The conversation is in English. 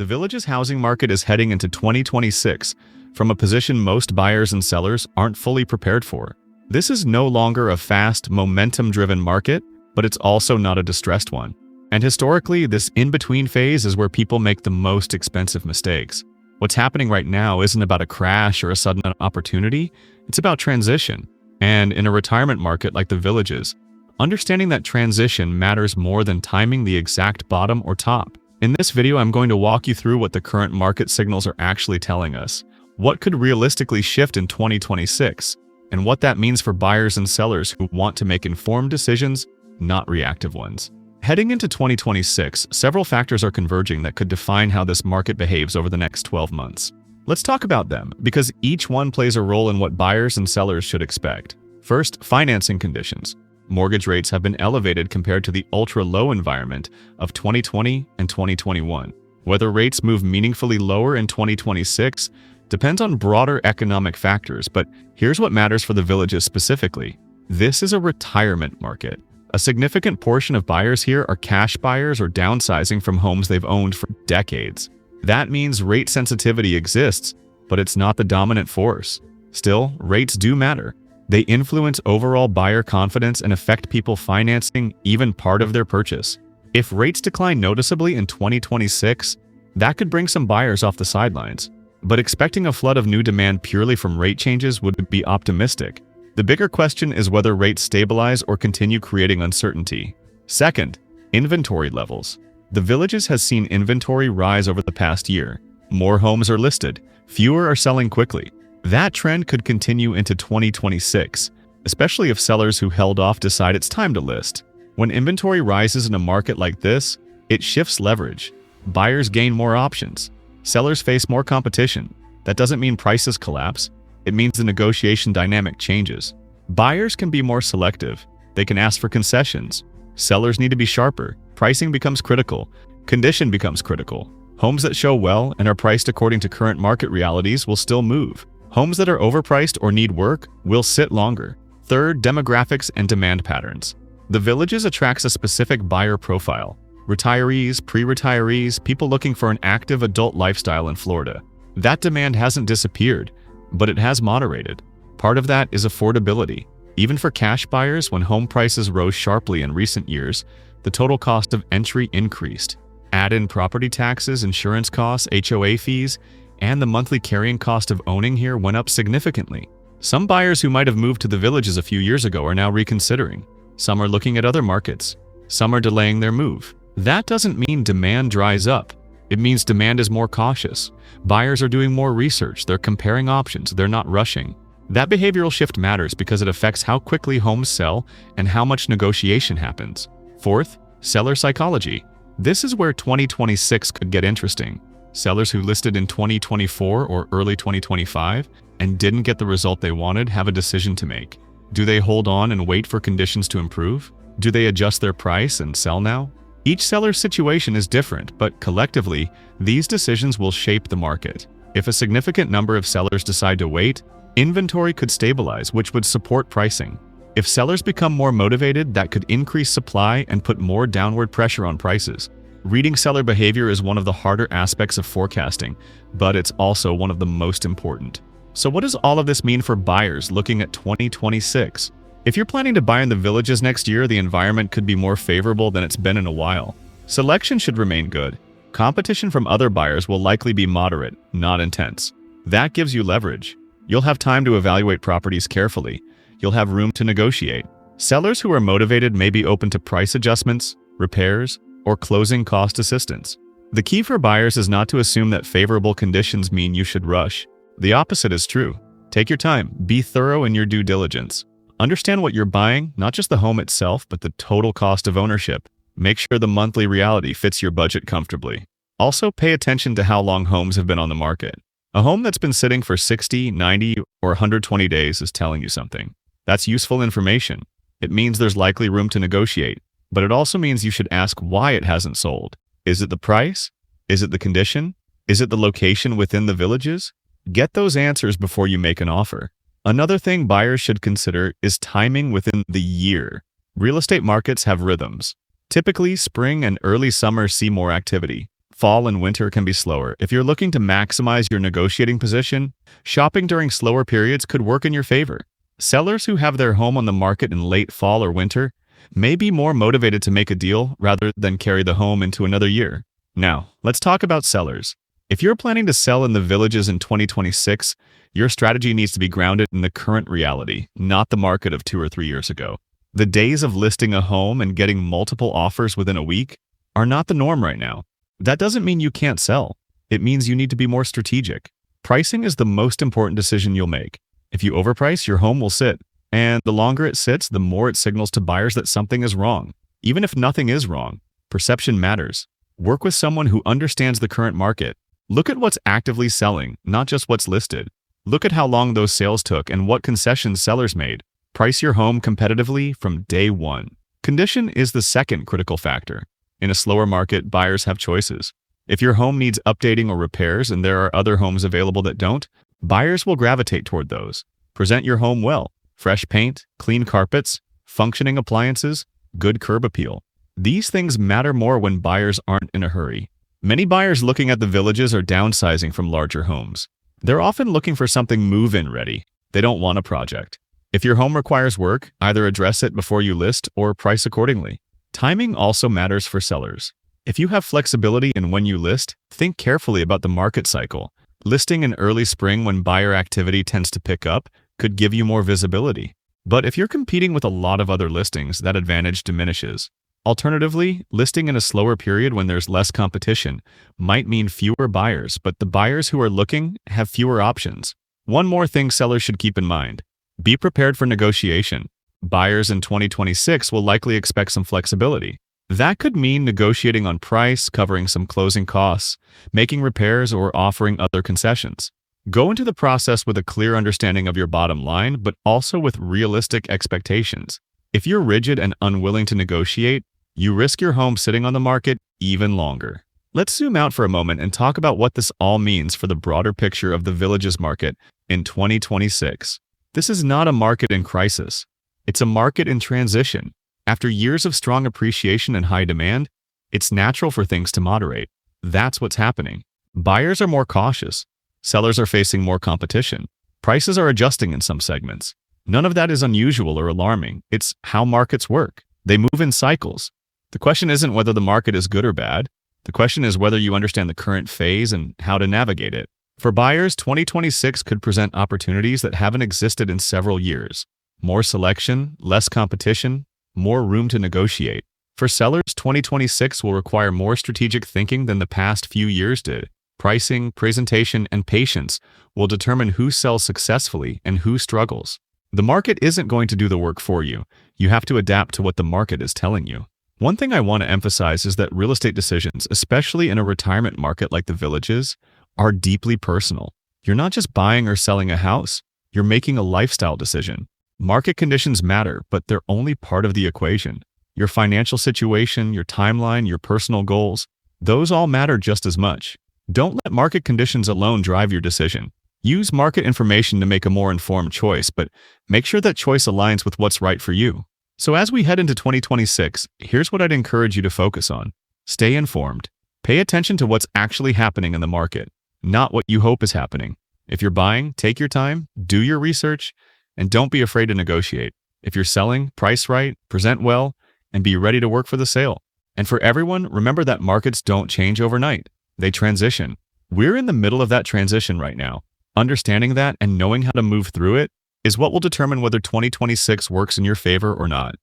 The Village's housing market is heading into 2026 from a position most buyers and sellers aren't fully prepared for. This is no longer a fast, momentum-driven market, but it's also not a distressed one. And historically, this in-between phase is where people make the most expensive mistakes. What's happening right now isn't about a crash or a sudden opportunity, it's about transition. And in a retirement market like the Village's, understanding that transition matters more than timing the exact bottom or top. In this video, I'm going to walk you through what the current market signals are actually telling us, what could realistically shift in 2026, and what that means for buyers and sellers who want to make informed decisions, not reactive ones. Heading into 2026, several factors are converging that could define how this market behaves over the next 12 months. Let's talk about them, because each one plays a role in what buyers and sellers should expect. First, financing conditions. Mortgage rates have been elevated compared to the ultra-low environment of 2020 and 2021. Whether rates move meaningfully lower in 2026 depends on broader economic factors, but here's what matters for the Villages specifically. This is a retirement market. A significant portion of buyers here are cash buyers or downsizing from homes they've owned for decades. That means rate sensitivity exists, but it's not the dominant force. Still, rates do matter. They influence overall buyer confidence and affect people financing even part of their purchase. If rates decline noticeably in 2026, that could bring some buyers off the sidelines. But expecting a flood of new demand purely from rate changes would be optimistic. The bigger question is whether rates stabilize or continue creating uncertainty. Second, inventory levels. The Villages has seen inventory rise over the past year. More homes are listed, fewer are selling quickly. That trend could continue into 2026, especially if sellers who held off decide it's time to list. When inventory rises in a market like this, it shifts leverage. Buyers gain more options. Sellers face more competition. That doesn't mean prices collapse. It means the negotiation dynamic changes. Buyers can be more selective. They can ask for concessions. Sellers need to be sharper. Pricing becomes critical. Condition becomes critical. Homes that show well and are priced according to current market realities will still move. Homes that are overpriced or need work will sit longer. Third, demographics and demand patterns. The Villages attracts a specific buyer profile. Retirees, pre-retirees, people looking for an active adult lifestyle in Florida. That demand hasn't disappeared, but it has moderated. Part of that is affordability. Even for cash buyers, when home prices rose sharply in recent years, the total cost of entry increased. Add in property taxes, insurance costs, HOA fees, and the monthly carrying cost of owning here went up significantly. Some buyers who might have moved to the Villages a few years ago are now reconsidering. Some are looking at other markets. Some are delaying their move. That doesn't mean demand dries up. It means demand is more cautious. Buyers are doing more research. They're comparing options. They're not rushing. That behavioral shift matters because it affects how quickly homes sell and how much negotiation happens. Fourth, seller psychology. This is where 2026 could get interesting. Sellers who listed in 2024 or early 2025 and didn't get the result they wanted have a decision to make. Do they hold on and wait for conditions to improve? Do they adjust their price and sell now? Each seller's situation is different, but collectively, these decisions will shape the market. If a significant number of sellers decide to wait, inventory could stabilize, which would support pricing. If sellers become more motivated, that could increase supply and put more downward pressure on prices. Reading seller behavior is one of the harder aspects of forecasting, but it's also one of the most important. So what does all of this mean for buyers looking at 2026? If you're planning to buy in the Villages next year, the environment could be more favorable than it's been in a while. Selection should remain good. Competition from other buyers will likely be moderate, not intense. That gives you leverage. You'll have time to evaluate properties carefully. You'll have room to negotiate. Sellers who are motivated may be open to price adjustments, repairs, or closing cost assistance. The key for buyers is not to assume that favorable conditions mean you should rush. The opposite is true. Take your time, be thorough in your due diligence. Understand what you're buying, not just the home itself, but the total cost of ownership. Make sure the monthly reality fits your budget comfortably. Also, pay attention to how long homes have been on the market. A home that's been sitting for 60, 90, or 120 days is telling you something. That's useful information. It means there's likely room to negotiate. But it also means you should ask why it hasn't sold. Is it the price? Is it the condition? Is it the location within the Villages? Get those answers before you make an offer. Another thing buyers should consider is timing within the year. Real estate markets have rhythms. Typically, spring and early summer see more activity. fall and winter can be slower. If you're looking to maximize your negotiating position, shopping during slower periods could work in your favor. Sellers who have their home on the market in late fall or winter may be more motivated to make a deal rather than carry the home into another year. Now, let's talk about sellers. If you're planning to sell in the villages in 2026, your strategy needs to be grounded in the current reality, not the market of 2 or 3 years ago. The days of listing a home and getting multiple offers within a week are not the norm right now. That doesn't mean you can't sell. It means you need to be more strategic. Pricing is the most important decision you'll make. If you overprice, your home will sit. And the longer it sits, the more it signals to buyers that something is wrong. Even if nothing is wrong, perception matters. Work with someone who understands the current market. Look at what's actively selling, not just what's listed. Look at how long those sales took and what concessions sellers made. Price your home competitively from day one. Condition is the second critical factor. In a slower market, buyers have choices. If your home needs updating or repairs and there are other homes available that don't, buyers will gravitate toward those. Present your home well. Fresh paint, clean carpets, functioning appliances, good curb appeal. These things matter more when buyers aren't in a hurry. Many buyers looking at the villages are downsizing from larger homes. They're often looking for something move-in ready. They don't want a project. If your home requires work, either address it before you list or price accordingly. Timing also matters for sellers. If you have flexibility in when you list, think carefully about the market cycle. Listing in early spring when buyer activity tends to pick up could give you more visibility. But if you're competing with a lot of other listings, that advantage diminishes. Alternatively, listing in a slower period when there's less competition might mean fewer buyers, but the buyers who are looking have fewer options. One more thing sellers should keep in mind. Be prepared for negotiation. Buyers in 2026 will likely expect some flexibility. That could mean negotiating on price, covering some closing costs, making repairs, or offering other concessions. Go into the process with a clear understanding of your bottom line, but also with realistic expectations. If you're rigid and unwilling to negotiate, you risk your home sitting on the market even longer. Let's zoom out for a moment and talk about what this all means for the broader picture of the villages market in 2026. This is not a market in crisis. It's a market in transition. After years of strong appreciation and high demand, it's natural for things to moderate. That's what's happening. Buyers are more cautious. Sellers are facing more competition. Prices are adjusting in some segments. None of that is unusual or alarming. It's how markets work. They move in cycles. The question isn't whether the market is good or bad. The question is whether you understand the current phase and how to navigate it. For buyers, 2026 could present opportunities that haven't existed in several years. More selection, less competition, more room to negotiate. For sellers, 2026 will require more strategic thinking than the past few years did. Pricing, presentation, and patience will determine who sells successfully and who struggles. The market isn't going to do the work for you. You have to adapt to what the market is telling you. One thing I want to emphasize is that real estate decisions, especially in a retirement market like the villages, are deeply personal. You're not just buying or selling a house. You're making a lifestyle decision. Market conditions matter, but they're only part of the equation. Your financial situation, your timeline, your personal goals, those all matter just as much. Don't let market conditions alone drive your decision. Use market information to make a more informed choice, but make sure that choice aligns with what's right for you. So as we head into 2026, here's what I'd encourage you to focus on. Stay informed. Pay attention to what's actually happening in the market, not what you hope is happening. If you're buying, take your time, do your research, and don't be afraid to negotiate. If you're selling, price right, present well, and be ready to work for the sale. And for everyone, remember that markets don't change overnight. They transition. We're in the middle of that transition right now. Understanding that and knowing how to move through it is what will determine whether 2026 works in your favor or not.